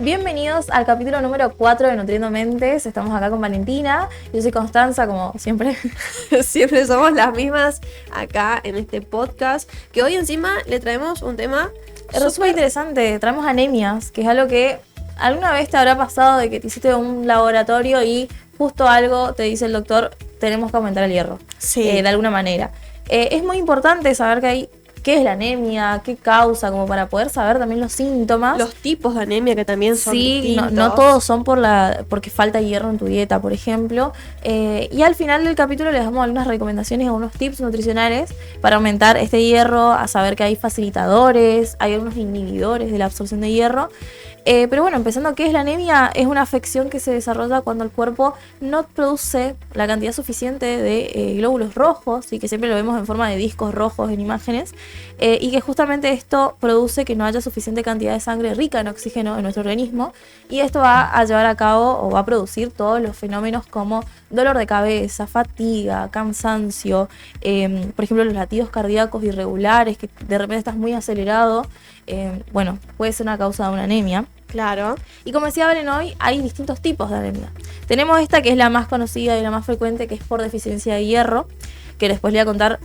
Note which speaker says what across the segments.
Speaker 1: Bienvenidos al capítulo número 4 de Nutriendo Mentes. Estamos acá con Valentina. Yo soy Constanza, como siempre.
Speaker 2: Siempre somos las mismas acá en este podcast, que hoy encima le traemos un tema
Speaker 1: súper interesante. Traemos anemias, que es algo que alguna vez te habrá pasado de que te hiciste un laboratorio y justo algo te dice el doctor, tenemos que aumentar el hierro.
Speaker 2: Sí.
Speaker 1: De alguna manera. Es muy importante saber que hay qué es la anemia, qué causa, como para poder saber también los síntomas.
Speaker 2: Los tipos de anemia que también son distintos.
Speaker 1: No todos son porque falta hierro en tu dieta, por ejemplo. Y al final del capítulo les damos algunas recomendaciones, algunos tips nutricionales para aumentar este hierro, a saber que hay facilitadores, hay algunos inhibidores de la absorción de hierro. Pero bueno, empezando, ¿qué es la anemia? Es una afección que se desarrolla cuando el cuerpo no produce la cantidad suficiente de glóbulos rojos, y que siempre lo vemos en forma de discos rojos en imágenes, y que justamente esto produce que no haya suficiente cantidad de sangre rica en oxígeno en nuestro organismo, y esto va a llevar a cabo o va a producir todos los fenómenos como dolor de cabeza, fatiga, cansancio, por ejemplo los latidos cardíacos irregulares, que de repente estás muy acelerado. Bueno, puede ser una causa de una anemia.
Speaker 2: Claro.
Speaker 1: Y como decía Valen, hoy hay distintos tipos de anemia. Tenemos esta que es la más conocida y la más frecuente, que es por deficiencia de hierro, que después le voy a contar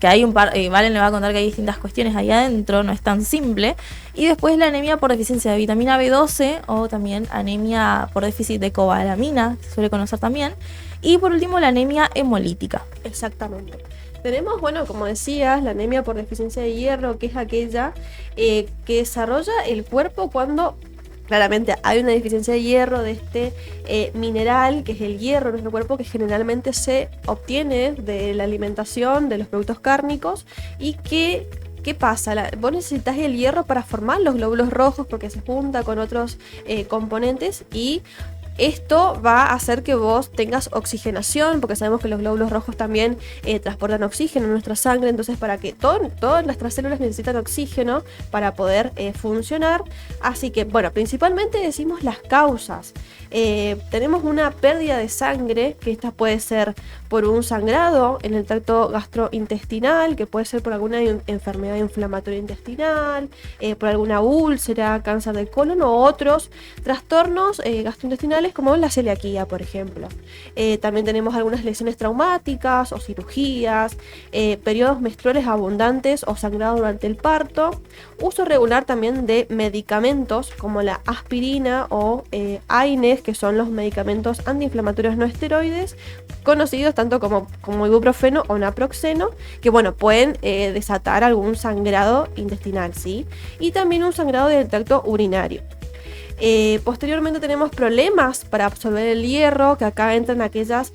Speaker 1: que hay Valen le va a contar que hay distintas cuestiones ahí adentro, no es tan simple. Y después la anemia por deficiencia de vitamina B12 o también anemia por déficit de cobalamina, se suele conocer también. Y por último la anemia hemolítica.
Speaker 2: Exactamente. Tenemos, bueno, como decías, la anemia por deficiencia de hierro, que es aquella que desarrolla el cuerpo cuando claramente hay una deficiencia de hierro, de este mineral, que es el hierro en nuestro cuerpo, que generalmente se obtiene de la alimentación, de los productos cárnicos, y que... ¿Qué pasa? Vos necesitas el hierro para formar los glóbulos rojos porque se junta con otros componentes, y esto va a hacer que vos tengas oxigenación, porque sabemos que los glóbulos rojos también transportan oxígeno en nuestra sangre. Entonces, para que todas nuestras células necesitan oxígeno para poder funcionar. Así que, bueno, principalmente decimos las causas. Tenemos una pérdida de sangre, que esta puede ser por un sangrado en el tracto gastrointestinal, que puede ser por alguna enfermedad inflamatoria intestinal, por alguna úlcera, cáncer de colon o otros trastornos gastrointestinales, como la celiaquía, por ejemplo. También tenemos algunas lesiones traumáticas o cirugías, periodos menstruales abundantes o sangrado durante el parto, uso regular también de medicamentos como la aspirina o AINES, que son los medicamentos antiinflamatorios no esteroides, conocidos tanto como ibuprofeno o naproxeno, que bueno, pueden desatar algún sangrado intestinal, ¿sí? Y también un sangrado del tracto urinario. Posteriormente tenemos problemas para absorber el hierro, que acá entran aquellas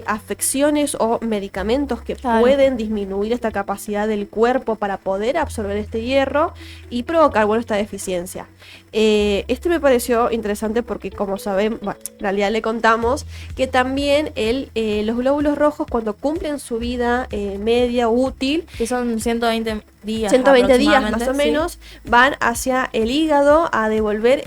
Speaker 2: afecciones o medicamentos que pueden disminuir esta capacidad del cuerpo para poder absorber este hierro y provocar, bueno, esta deficiencia. Este me pareció interesante porque, como saben, bueno, en realidad le contamos que también los glóbulos rojos, cuando cumplen su vida media útil,
Speaker 1: que son 120 días
Speaker 2: más o menos, van hacia el hígado a devolver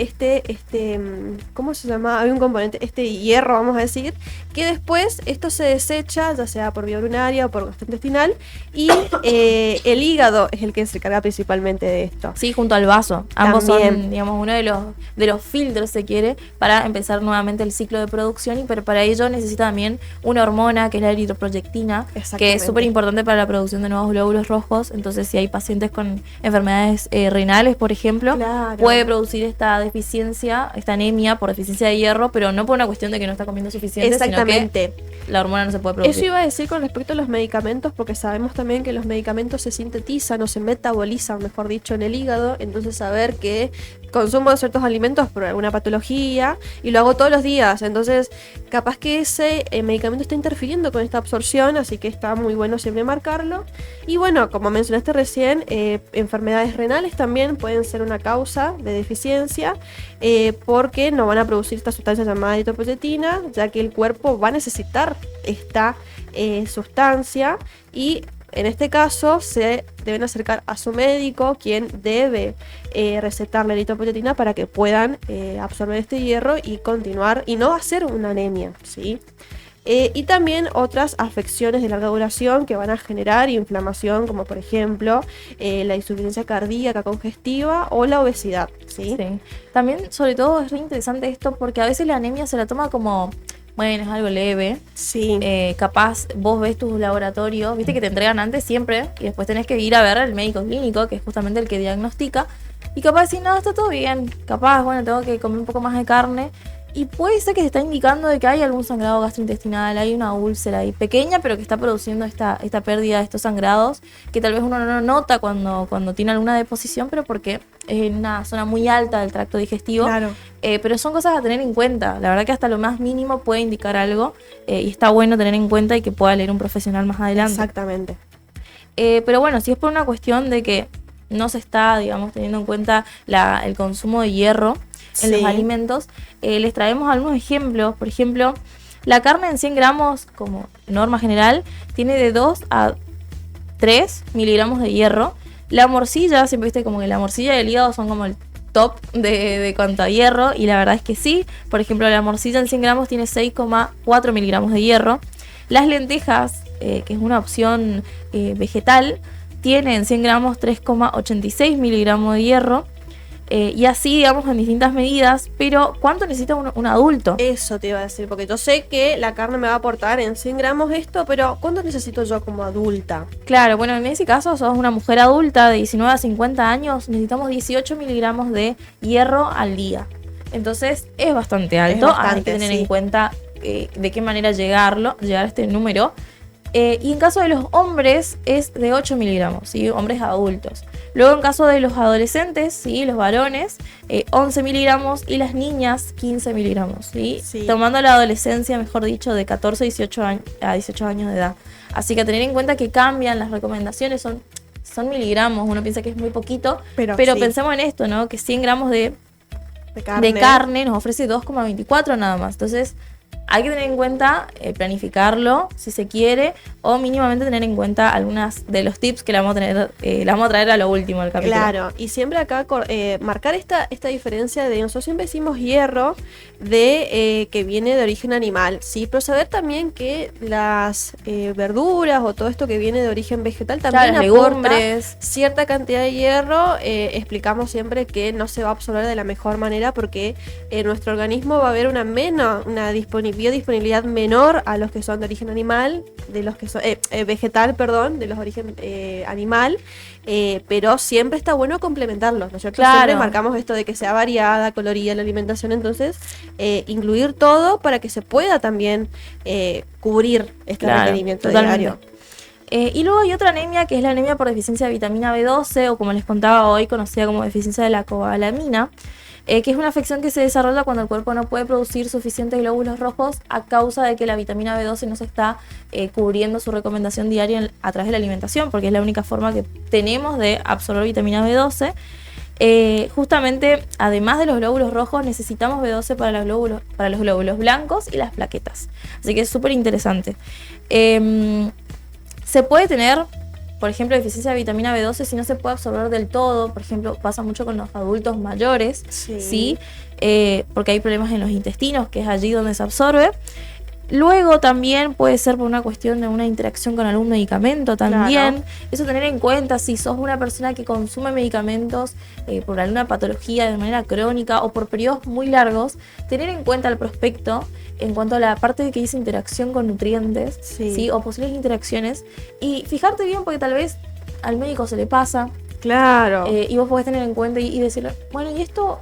Speaker 2: ¿cómo se llama? Hay un componente, este hierro, vamos a decir, que después esto se desecha, ya sea por vía urinaria o por gastrointestinal, y el hígado es el que se encarga principalmente de esto.
Speaker 1: Sí, junto al vaso. Ambos
Speaker 2: también
Speaker 1: son, digamos, uno de los filtros, se quiere, para empezar nuevamente el ciclo de producción, pero para ello necesita también una hormona, que es la eritroproyectina, que es súper importante para la producción de nuevos glóbulos rojos. Entonces, si hay pacientes con enfermedades renales, por ejemplo, puede producir esta deficiencia, esta anemia por deficiencia de hierro, pero no por una cuestión de que no está comiendo suficiente, sino que la hormona no se puede producir.
Speaker 2: Eso iba a decir con respecto a los medicamentos, porque sabemos también que los medicamentos se sintetizan o se metabolizan, mejor dicho, en el hígado. Entonces, saber que consumo de ciertos alimentos por alguna patología y lo hago todos los días, entonces capaz que ese medicamento está interfiriendo con esta absorción, así que está muy bueno siempre marcarlo. Y bueno, como mencionaste recién, enfermedades renales también pueden ser una causa de deficiencia, porque no van a producir esta sustancia llamada eritropoyetina, ya que el cuerpo va a necesitar esta sustancia, y en este caso se deben acercar a su médico, quien debe recetar la eritropoyetina para que puedan absorber este hierro y continuar y no hacer una anemia, ¿sí? Y también otras afecciones de larga duración que van a generar inflamación, como por ejemplo la insuficiencia cardíaca congestiva o la obesidad. ¿Sí?
Speaker 1: Sí. También, sobre todo, es re interesante esto porque a veces la anemia se la toma como, bueno, es algo leve.
Speaker 2: Sí.
Speaker 1: Capaz vos ves tus laboratorios, viste que te entregan antes siempre y después tenés que ir a ver al médico clínico, que es justamente el que diagnostica. Y capaz decir, no, está todo bien. Capaz, bueno, tengo que comer un poco más de carne. Y puede ser que se está indicando de que hay algún sangrado gastrointestinal, hay una úlcera ahí pequeña, pero que está produciendo esta pérdida de estos sangrados, que tal vez uno no nota cuando tiene alguna deposición, pero porque es en una zona muy alta del tracto digestivo.
Speaker 2: Claro.
Speaker 1: Pero son cosas a tener en cuenta. La verdad que hasta lo más mínimo puede indicar algo y está bueno tener en cuenta y que pueda leer un profesional más adelante.
Speaker 2: Exactamente.
Speaker 1: Pero bueno, si es por una cuestión de que no se está, digamos, teniendo en cuenta el consumo de hierro en los alimentos, les traemos algunos ejemplos. Por ejemplo, la carne en 100 gramos, como norma general, tiene de 2 a 3 miligramos de hierro. La morcilla, siempre viste como que la morcilla y el hígado son como el top de cuanto a hierro, y la verdad es que sí. Por ejemplo, la morcilla en 100 gramos tiene 6,4 miligramos de hierro. Las lentejas, que es una opción vegetal, tiene en 100 gramos 3,86 miligramos de hierro. Y así, digamos, en distintas medidas. Pero, ¿cuánto necesita un adulto?
Speaker 2: Eso te iba a decir, porque yo sé que la carne me va a aportar en 100 gramos esto, pero ¿cuánto necesito yo como adulta?
Speaker 1: Claro, bueno, en ese caso sos una mujer adulta de 19 a 50 años, necesitamos 18 miligramos de hierro al día. Entonces, es bastante alto, hay que tener en cuenta de qué manera llegar a este número. Y en caso de los hombres es de 8 miligramos, ¿sí? Hombres adultos. Luego en caso de los adolescentes, ¿sí? Los varones, 11 miligramos, y las niñas 15 miligramos, ¿sí?
Speaker 2: Sí.
Speaker 1: Tomando la adolescencia, mejor dicho, de 14 a 18 años de edad. Así que a tener en cuenta que cambian las recomendaciones, son miligramos, uno piensa que es muy poquito, pero
Speaker 2: sí,
Speaker 1: pensemos en esto, ¿no? Que 100 gramos de carne nos ofrece 2,24 nada más. Entonces, hay que tener en cuenta planificarlo si se quiere, o mínimamente tener en cuenta algunas de los tips que le vamos a traer a lo último del capítulo.
Speaker 2: Claro, y siempre acá marcar esta diferencia de nosotros siempre decimos hierro de que viene de origen animal, ¿sí? Pero saber también que las verduras o todo esto que viene de origen vegetal también aporta cierta cantidad de hierro. Explicamos siempre que no se va a absorber de la mejor manera porque nuestro organismo va a haber una biodisponibilidad menor a los que son de origen animal, de los que son vegetal, perdón, de los origen animal, pero siempre está bueno complementarlos, ¿no es cierto?
Speaker 1: Claro.
Speaker 2: Siempre marcamos esto de que sea variada, colorida la alimentación, entonces incluir todo para que se pueda también cubrir este requerimiento diario.
Speaker 1: Y luego hay otra anemia, que es la anemia por deficiencia de vitamina B12, o como les contaba hoy, conocida como deficiencia de la cobalamina, que es una afección que se desarrolla cuando el cuerpo no puede producir suficientes glóbulos rojos a causa de que la vitamina B12 no se está cubriendo su recomendación diaria a través de la alimentación, porque es la única forma que tenemos de absorber vitamina B12. Justamente, además de los glóbulos rojos, necesitamos B12 para los glóbulos blancos y las plaquetas. Así que es súper interesante. Se puede tener, por ejemplo, deficiencia de vitamina B12 si no se puede absorber del todo. Por ejemplo, pasa mucho con los adultos mayores, ¿sí? Porque hay problemas en los intestinos, que es allí donde se absorbe. Luego también puede ser por una cuestión de una interacción con algún medicamento también. Claro. Eso tener en cuenta si sos una persona que consume medicamentos por alguna patología de manera crónica o por periodos muy largos, tener en cuenta el prospecto en cuanto a la parte de que dice interacción con nutrientes, ¿sí? O posibles interacciones, y fijarte bien porque tal vez al médico se le pasa.
Speaker 2: Claro.
Speaker 1: Y vos podés tener en cuenta y decirle, bueno, y esto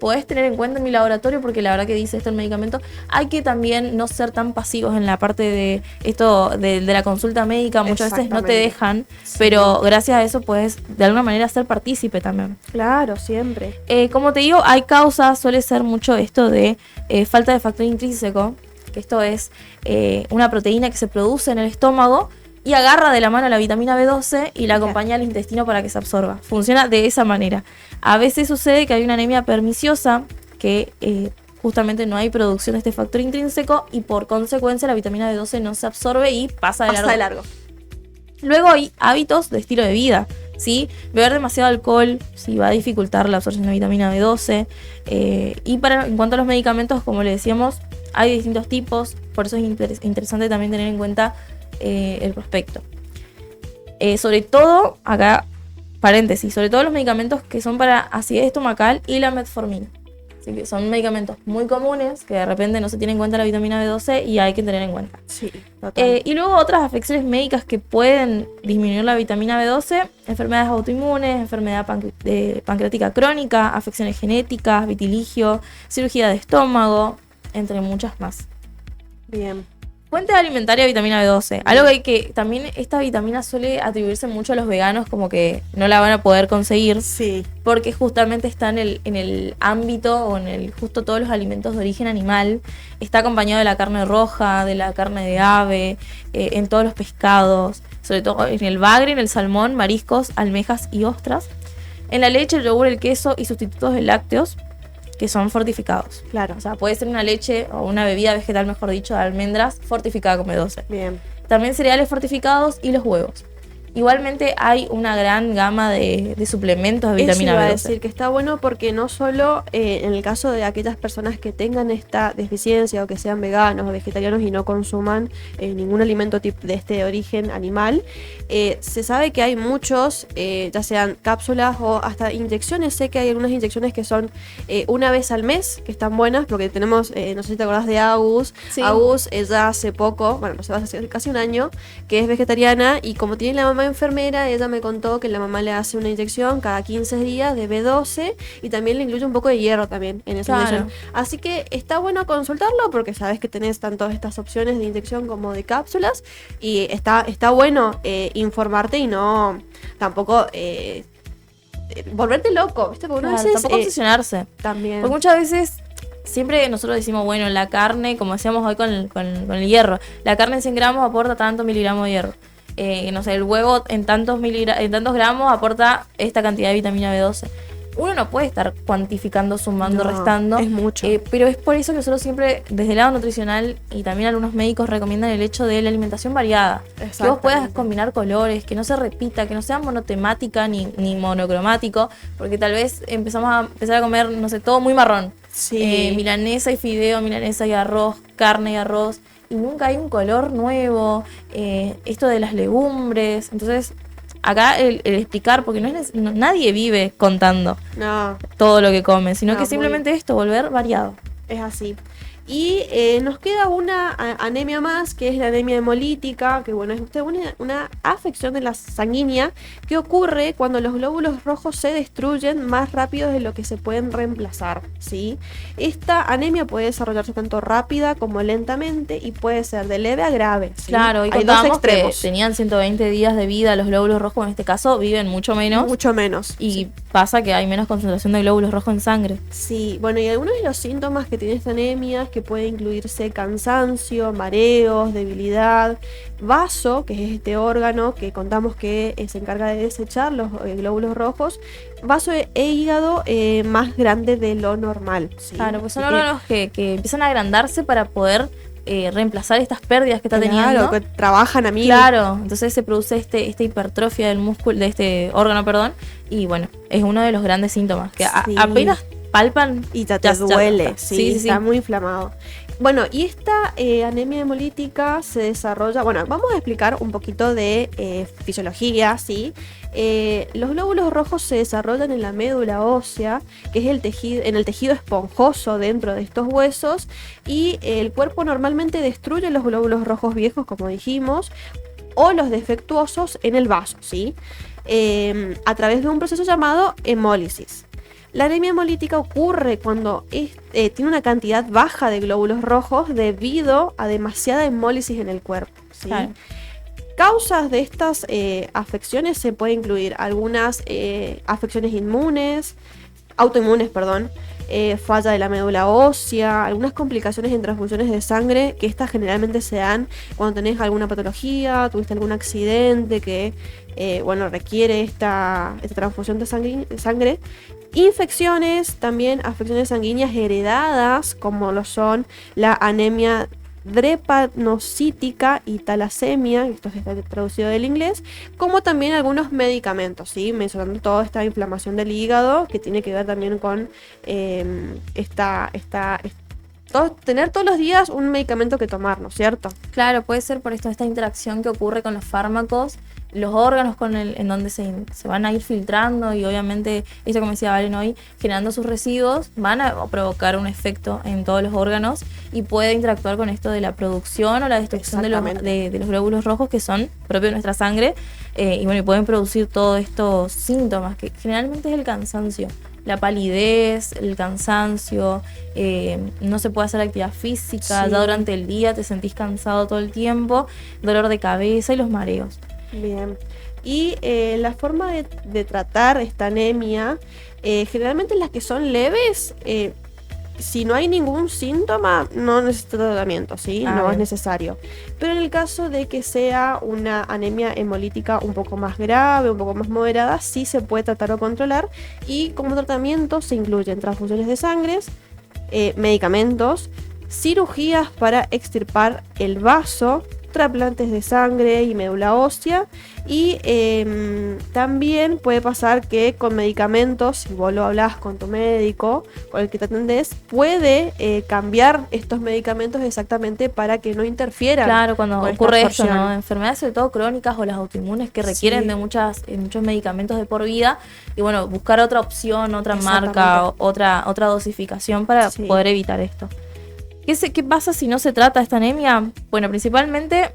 Speaker 1: podés tener en cuenta en mi laboratorio porque la verdad que dice esto el medicamento. Hay que también no ser tan pasivos en la parte de esto de la consulta médica. Muchas veces no te dejan, pero gracias a eso puedes de alguna manera ser partícipe también.
Speaker 2: Claro, siempre.
Speaker 1: Como te digo, hay causas, suele ser mucho esto de falta de factor intrínseco, que esto es una proteína que se produce en el estómago y agarra de la mano la vitamina B12 y la acompaña al intestino para que se absorba. Funciona de esa manera. A veces sucede que hay una anemia perniciosa, que justamente no hay producción de este factor intrínseco y por consecuencia la vitamina B12 no se absorbe y pasa de largo. Luego hay hábitos de estilo de vida, ¿sí? Beber demasiado alcohol, ¿sí? Va a dificultar la absorción de vitamina B12. Y en cuanto a los medicamentos, como le decíamos, Hay distintos tipos, por eso es interesante también tener en cuenta el prospecto. Sobre todo, acá, paréntesis, sobre todo los medicamentos que son para acidez estomacal y la metformina. Así que son medicamentos muy comunes que de repente no se tiene en cuenta la vitamina B12 y hay que tener en cuenta.
Speaker 2: Sí, total.
Speaker 1: Y luego otras afecciones médicas que pueden disminuir la vitamina B12, enfermedades autoinmunes, enfermedad pancreática crónica, afecciones genéticas, vitiligio, cirugía de estómago, entre muchas más.
Speaker 2: Bien.
Speaker 1: Fuente alimentaria de vitamina B12. Algo que también esta vitamina suele atribuirse mucho a los veganos, como que no la van a poder conseguir.
Speaker 2: Sí.
Speaker 1: Porque justamente está en el ámbito o en el justo todos los alimentos de origen animal. Está acompañado de la carne roja, de la carne de ave, en todos los pescados, sobre todo en el bagre, en el salmón, mariscos, almejas y ostras. En la leche, el yogur, el queso y sustitutos de lácteos, que son fortificados.
Speaker 2: Claro.
Speaker 1: O sea, puede ser una leche o una bebida vegetal, mejor dicho, de almendras fortificada con B12.
Speaker 2: Bien.
Speaker 1: También cereales fortificados y los huevos. Igualmente hay una gran gama de suplementos de vitamina
Speaker 2: Eso iba
Speaker 1: B12.
Speaker 2: a decir que está bueno porque no solo en el caso de aquellas personas que tengan esta deficiencia o que sean veganos o vegetarianos y no consuman ningún alimento de este origen animal, se sabe que hay muchos, ya sean cápsulas o hasta inyecciones. Sé que hay algunas inyecciones que son una vez al mes, que están buenas, porque tenemos, no sé si te acordás de Agus.
Speaker 1: Sí.
Speaker 2: Agus, ella hace poco, bueno, no sé, hace casi un año, que es vegetariana y como tiene la mamá enfermera, ella me contó que la mamá le hace una inyección cada 15 días de B12 y también le incluye un poco de hierro también en esa
Speaker 1: Claro.
Speaker 2: inyección. Así que está bueno consultarlo porque sabes que tenés tanto estas opciones de inyección como de cápsulas y está bueno informarte y no tampoco volverte loco, ¿viste? Porque
Speaker 1: Claro,
Speaker 2: una vez
Speaker 1: tampoco obsesionarse.
Speaker 2: también.
Speaker 1: Porque muchas veces siempre nosotros decimos, bueno, la carne, como decíamos hoy con el hierro, la carne en 100 gramos aporta tantos miligramos de hierro. No sé, el huevo en tantos gramos aporta esta cantidad de vitamina B12. Uno no puede estar cuantificando, sumando,
Speaker 2: No,
Speaker 1: restando.
Speaker 2: es mucho.
Speaker 1: Pero es por eso que nosotros siempre, desde el lado nutricional y también algunos médicos recomiendan el hecho de la alimentación variada. Que vos puedas
Speaker 2: Exactamente.
Speaker 1: combinar colores, que no se repita, que no sea monotemática ni monocromático, porque tal vez empezamos a empezar a comer, no sé, todo muy marrón.
Speaker 2: Sí.
Speaker 1: Milanesa y fideo, milanesa y arroz, carne y arroz, y nunca hay un color nuevo, esto de las legumbres. Entonces, acá el explicar, porque nadie vive contando
Speaker 2: No,
Speaker 1: todo lo que come, sino
Speaker 2: No,
Speaker 1: que simplemente esto, volver variado.
Speaker 2: es así. Y nos queda una anemia más, que es la anemia hemolítica, que bueno, es una afección de la sanguínea que ocurre cuando los glóbulos rojos se destruyen más rápido de lo que se pueden reemplazar, ¿sí? Esta anemia puede desarrollarse tanto rápida como lentamente y puede ser de leve a grave, ¿sí?
Speaker 1: Claro, y
Speaker 2: hay dos
Speaker 1: contábamos que
Speaker 2: extremos.
Speaker 1: tenían 120 días de vida los glóbulos rojos, en este caso viven mucho menos,
Speaker 2: Mucho menos.
Speaker 1: y pasa que hay menos concentración de glóbulos rojos en sangre.
Speaker 2: Sí, bueno, y algunos de los síntomas que tiene esta anemia, que puede incluirse cansancio, mareos, debilidad, vaso, que es este órgano que contamos que se encarga de desechar los glóbulos rojos, vaso e hígado más grande de lo normal. ¿sí?
Speaker 1: Claro, pues son
Speaker 2: Así que,
Speaker 1: órganos que empiezan a agrandarse para poder reemplazar estas pérdidas que está teniendo.
Speaker 2: claro, que trabajan a mí.
Speaker 1: Claro, entonces se produce esta hipertrofia del músculo, de este órgano, perdón, y bueno, es uno de los grandes síntomas, que
Speaker 2: Sí.
Speaker 1: apenas palpan
Speaker 2: Y te
Speaker 1: ya
Speaker 2: duele,
Speaker 1: está.
Speaker 2: sí, está muy inflamado. Bueno, y esta anemia hemolítica se desarrolla, bueno, vamos a explicar un poquito de fisiología, ¿sí? Los glóbulos rojos se desarrollan en la médula ósea, que es en el tejido esponjoso dentro de estos huesos, y el cuerpo normalmente destruye los glóbulos rojos viejos, como dijimos, o los defectuosos en el vaso, ¿sí? A través de un proceso llamado hemólisis. La anemia hemolítica ocurre cuando tiene una cantidad baja de glóbulos rojos debido a demasiada hemólisis en el cuerpo, ¿sí?
Speaker 1: Claro.
Speaker 2: Causas de estas afecciones se puede incluir algunas afecciones autoinmunes, perdón, falla de la médula ósea, algunas complicaciones en transfusiones de sangre, que estas generalmente se dan cuando tenés alguna patología, tuviste algún accidente que requiere esta transfusión de sangre. Infecciones, también afecciones sanguíneas heredadas, como lo son la anemia drepanocítica y talasemia, esto está traducido del inglés, como también algunos medicamentos, ¿sí? Mencionando toda esta inflamación del hígado, que tiene que ver también con tener todos los días un medicamento que tomar, ¿no es cierto?
Speaker 1: Claro, puede ser por esta interacción que ocurre con los fármacos, los órganos en donde se van a ir filtrando y obviamente, esto como decía Valen hoy, generando sus residuos, van a provocar un efecto en todos los órganos y puede interactuar con esto de la producción o la destrucción de los glóbulos rojos que son propios de nuestra sangre y bueno, y pueden producir todos estos síntomas que generalmente es el cansancio. La palidez, el cansancio, no se puede hacer actividad física, ya durante el día te sentís cansado todo el tiempo, dolor de cabeza y los mareos.
Speaker 2: Bien. Y la forma de tratar esta anemia, generalmente las que son leves, si no hay ningún síntoma, no necesita tratamiento, ¿sí? No es necesario. Pero en el caso de que sea una anemia hemolítica un poco más grave, un poco más moderada, sí se puede tratar o controlar. Y como tratamiento se incluyen transfusiones de sangre, medicamentos, cirugías para extirpar el vaso, trasplantes de sangre y médula ósea. Y también puede pasar que con medicamentos, si vos lo hablas con tu médico con el que te atendés, puede cambiar estos medicamentos exactamente para que no interfieran.
Speaker 1: Claro, cuando ocurre eso, ¿no? Enfermedades sobre todo crónicas o las autoinmunes que requieren de muchos medicamentos de por vida. Y bueno, buscar otra opción, otra marca, otra dosificación para poder evitar esto. ¿Qué pasa si no se trata esta anemia? Bueno, principalmente,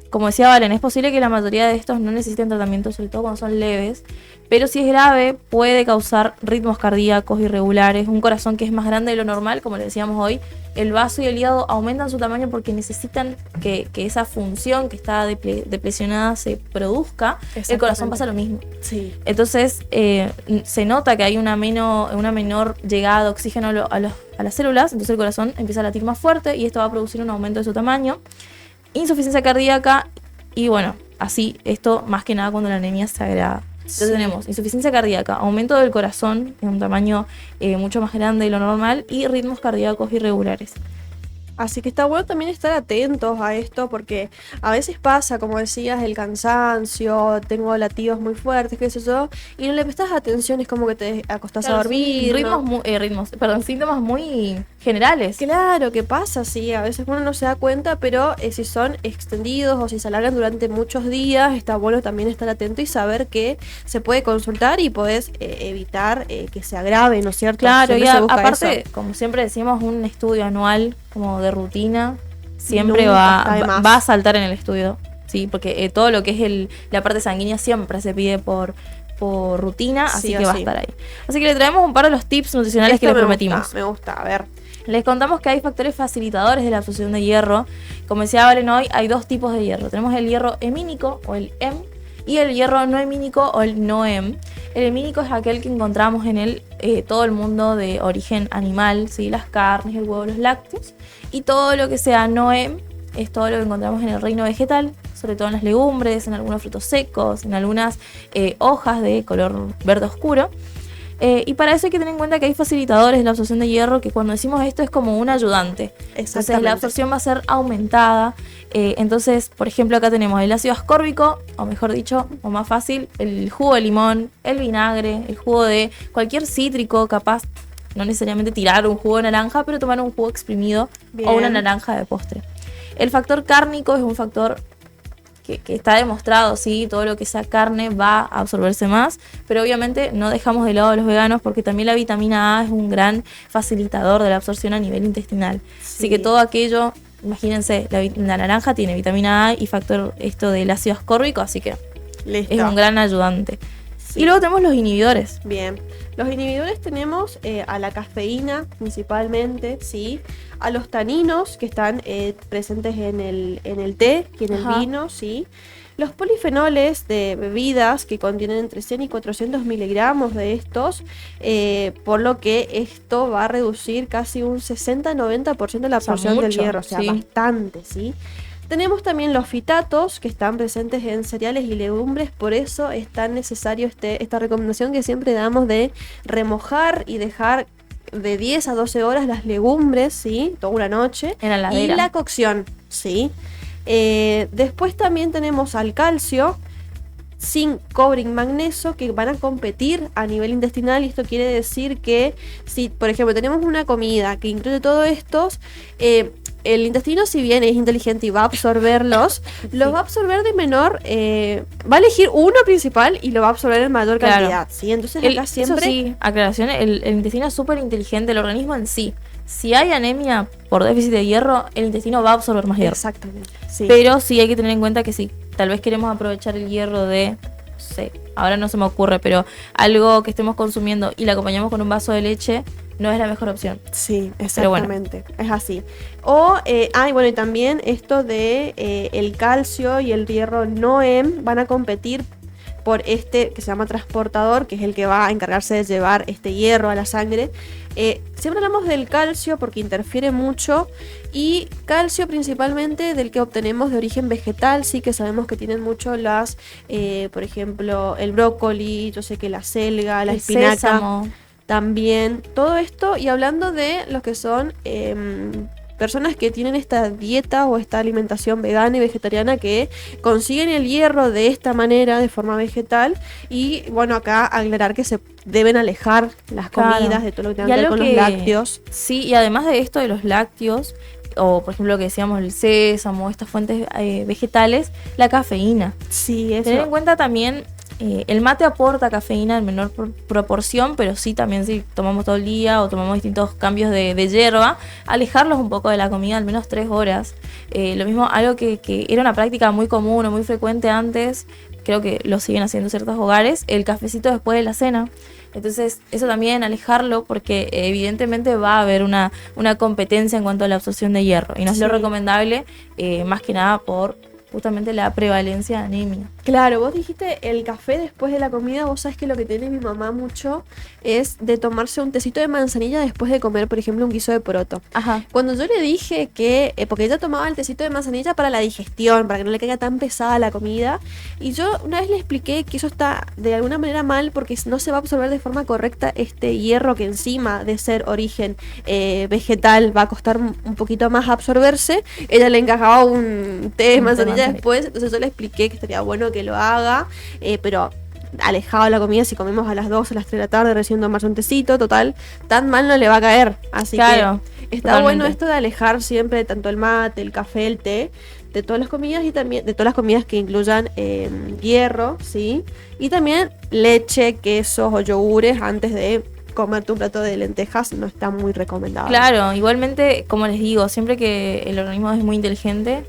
Speaker 1: como decía Valen, es posible que la mayoría de estos no necesiten tratamiento, sobre todo cuando son leves, pero si es grave puede causar ritmos cardíacos irregulares, un corazón que es más grande de lo normal, como le decíamos hoy, el vaso y el hígado aumentan su tamaño porque necesitan que esa función que está depresionada se produzca, el corazón pasa lo mismo.
Speaker 2: Sí.
Speaker 1: Entonces se nota que hay una menor llegada de oxígeno a las células, entonces el corazón empieza a latir más fuerte y esto va a producir un aumento de su tamaño, insuficiencia cardíaca y bueno, así esto más que nada cuando la anemia se agrava. Entonces tenemos insuficiencia cardíaca, aumento del corazón en un tamaño mucho más grande de lo normal y ritmos cardíacos irregulares.
Speaker 2: Así que está bueno también estar atentos a esto porque a veces pasa, como decías, el cansancio, tengo latidos muy fuertes, qué sé yo, y no le prestas atención, es como que te acostás a dormir.
Speaker 1: Síntomas muy generales.
Speaker 2: Claro, que pasa, sí, a veces uno no se da cuenta, pero si son extendidos o si se alargan durante muchos días, está bueno también estar atento y saber que se puede consultar y podés evitar que se agrave, ¿no es cierto?
Speaker 1: Claro, y aparte, como siempre decimos, un estudio anual como de rutina siempre va a saltar en el estudio, sí, porque todo lo que es la parte sanguínea siempre se pide por rutina, así que va a estar ahí. Así que le traemos un par de los tips nutricionales que les prometimos.
Speaker 2: Me gusta, a ver.
Speaker 1: Les contamos que hay factores facilitadores de la absorción de hierro. Como decía Valen hoy, hay dos tipos de hierro. Tenemos el hierro hemínico o el Hem y el hierro no hemínico o el no Hem. El hemínico es aquel que encontramos en todo el mundo de origen animal, ¿sí? Las carnes, el huevo, los lácteos. Y todo lo que sea no Hem es todo lo que encontramos en el reino vegetal, sobre todo en las legumbres, en algunos frutos secos, en algunas hojas de color verde oscuro. Y para eso hay que tener en cuenta que hay facilitadores de la absorción de hierro que cuando decimos esto es como un ayudante. Entonces la absorción va a ser aumentada. Entonces, por ejemplo, acá tenemos el ácido ascórbico, o mejor dicho, o más fácil, el jugo de limón, el vinagre, el jugo de cualquier cítrico, capaz, no necesariamente tirar un jugo de naranja, pero tomar un jugo exprimido o una naranja de postre. El factor cárnico es un factor que está demostrado, sí, todo lo que sea carne va a absorberse más, pero obviamente no dejamos de lado a los veganos porque también la vitamina A es un gran facilitador de la absorción a nivel intestinal. Sí. Así que todo aquello, imagínense, la naranja tiene vitamina A y factor esto del ácido ascórbico, así que
Speaker 2: listo.
Speaker 1: Es un gran ayudante. Sí. Y luego tenemos los inhibidores.
Speaker 2: Bien, los inhibidores tenemos a la cafeína principalmente, ¿sí? A los taninos que están presentes en el té y en el vino, ¿sí? Los polifenoles de bebidas que contienen entre 100 y 400 miligramos de estos, por lo que esto va a reducir casi un 60-90% de la absorción del hierro, o sea, bastante, ¿sí? Tenemos también los fitatos que están presentes en cereales y legumbres, por eso es tan necesario esta recomendación que siempre damos de remojar y dejar de 10 a 12 horas las legumbres, ¿sí? Toda una noche.
Speaker 1: En la heladera.
Speaker 2: Y la cocción, ¿sí? Después también tenemos al calcio, zinc, cobre y magnesio que van a competir a nivel intestinal, y esto quiere decir que si, por ejemplo, tenemos una comida que incluye todos estos, el intestino, si bien es inteligente y va a absorberlos, los va a absorber de menor, va a elegir uno principal y lo va a absorber en mayor cantidad, ¿sí? Entonces acá siempre...
Speaker 1: Eso sí, aclaración, el intestino es súper inteligente, el organismo en sí. Si hay anemia por déficit de hierro, el intestino va a absorber más hierro.
Speaker 2: Exactamente, sí.
Speaker 1: Pero sí hay que tener en cuenta que sí, tal vez queremos aprovechar el hierro de, no sé, ahora no se me ocurre, pero algo que estemos consumiendo y lo acompañamos con un vaso de leche, no es la mejor opción.
Speaker 2: Sí, exactamente, bueno. Es así. O, bueno, y también esto de el calcio y el hierro NOEM van a competir por este que se llama transportador, que es el que va a encargarse de llevar este hierro a la sangre. Siempre hablamos del calcio porque interfiere mucho, y calcio principalmente del que obtenemos de origen vegetal, sí, que sabemos que tienen mucho las, por ejemplo, el brócoli, yo sé que la selga, la espinaca,
Speaker 1: sésamo.
Speaker 2: También, todo esto, y hablando de los que son personas que tienen esta dieta o esta alimentación vegana y vegetariana, que consiguen el hierro de esta manera, de forma vegetal, y bueno, acá aclarar que se deben alejar las comidas de todo lo que tenga que ver con los lácteos.
Speaker 1: Sí, y además de esto de los lácteos, o por ejemplo lo que decíamos, el sésamo, estas fuentes vegetales, la cafeína.
Speaker 2: Sí, eso.
Speaker 1: Tener en cuenta también, el mate aporta cafeína en menor proporción, pero sí también si tomamos todo el día o tomamos distintos cambios de hierba, alejarlos un poco de la comida al menos 3 horas. Lo mismo, algo que era una práctica muy común o muy frecuente antes, creo que lo siguen haciendo ciertos hogares, el cafecito después de la cena. Entonces eso también, alejarlo, porque evidentemente va a haber una competencia en cuanto a la absorción de hierro, y no es lo recomendable, más que nada por justamente la prevalencia de anemia.
Speaker 2: Claro, vos dijiste el café después de la comida. Vos sabés que lo que tiene mi mamá mucho es de tomarse un tecito de manzanilla después de comer, por ejemplo, un guiso de poroto.
Speaker 1: Ajá.
Speaker 2: Cuando yo le dije que, porque ella tomaba el tecito de manzanilla para la digestión, para que no le caiga tan pesada la comida, y yo una vez le expliqué que eso está de alguna manera mal, porque no se va a absorber de forma correcta este hierro, que encima de ser origen vegetal va a costar un poquito más absorberse. Ella le encajaba un té de manzanilla después, entonces yo le expliqué que estaría bueno que lo haga, pero alejado de la comida. Si comemos a las 2 o las 3 de la tarde, recién tomarse un tecito, total, tan mal no le va a caer. Así
Speaker 1: claro,
Speaker 2: que está bueno esto de alejar siempre tanto el mate, el café, el té, de todas las comidas, y también de todas las comidas que incluyan hierro, ¿sí? Y también leche, quesos o yogures antes de comerte un plato de lentejas, no está muy recomendado.
Speaker 1: Claro, igualmente, como les digo, siempre que el organismo es muy inteligente,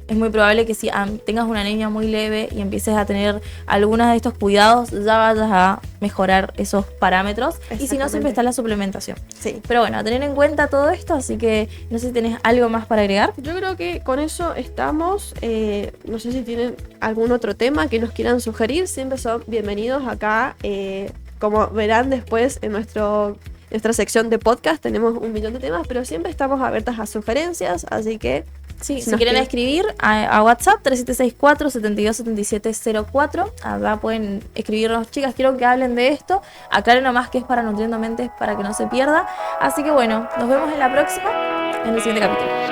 Speaker 1: es muy probable que si tengas una anemia muy leve y empieces a tener algunos de estos cuidados, ya vayas a mejorar esos parámetros. Y si no, siempre está la suplementación.
Speaker 2: Sí.
Speaker 1: Pero bueno, a tener en cuenta todo esto, así que no sé si tenés algo más para agregar.
Speaker 2: Yo creo que con eso estamos. No sé si tienen algún otro tema que nos quieran sugerir, siempre son bienvenidos acá. Como verán después en nuestra sección de podcast, tenemos un millón de temas, pero siempre estamos abiertas a sugerencias, así que...
Speaker 1: Sí, si quieren escribir a WhatsApp 3764-727704, acá pueden escribirnos: chicas, quiero que hablen de esto, aclaren nomás que es para Nutriendo Mentes, para que no se pierda. Así que bueno, nos vemos en la próxima, en el siguiente capítulo.